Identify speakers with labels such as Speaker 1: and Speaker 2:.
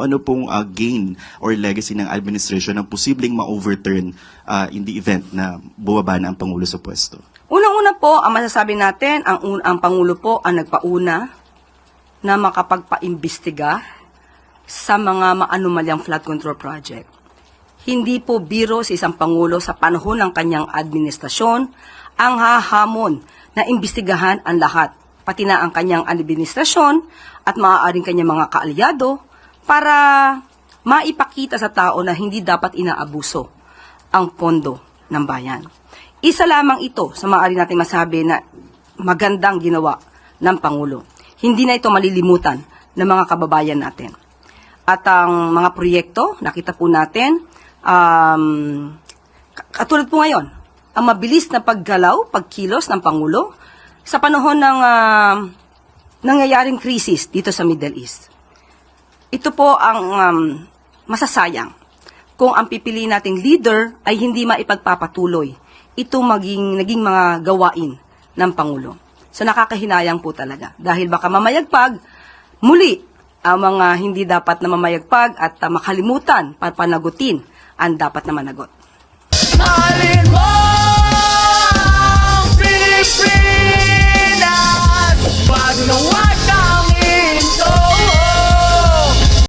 Speaker 1: Ano pong gain or legacy ng administration ng posibleng ma-overturn in the event na bumaba na ang Pangulo sa pwesto?
Speaker 2: Unang-una po, ang masasabi natin, ang Pangulo po ang nagpauna na makapagpaimbestiga sa mga maanumalyang flood control project. Hindi po biro sa isang Pangulo sa panahon ng kanyang administrasyon ang hahamon na imbestigahan ang lahat, pati na ang kanyang administrasyon at maaaring kanyang mga kaalyado para maipakita sa tao na hindi dapat inaabuso ang pondo ng bayan. Isa lamang ito sa maaari natin masabi na magandang ginawa ng Pangulo. Hindi na ito malilimutan ng mga kababayan natin. At ang mga proyekto, nakita po natin, katulad po ngayon, ang mabilis na paggalaw, pagkilos ng Pangulo sa panahon ng nangyayaring krisis dito sa Middle East. Ito po ang masasayang kung ang pipiliin nating leader ay hindi maipagpapatuloy itong naging mga gawain ng Pangulo. So nakakahinayang po talaga dahil baka mamayagpag muli ang mga hindi dapat na mamayagpag at makalimutan panagutin ang dapat na managot.
Speaker 3: Mahalin mo!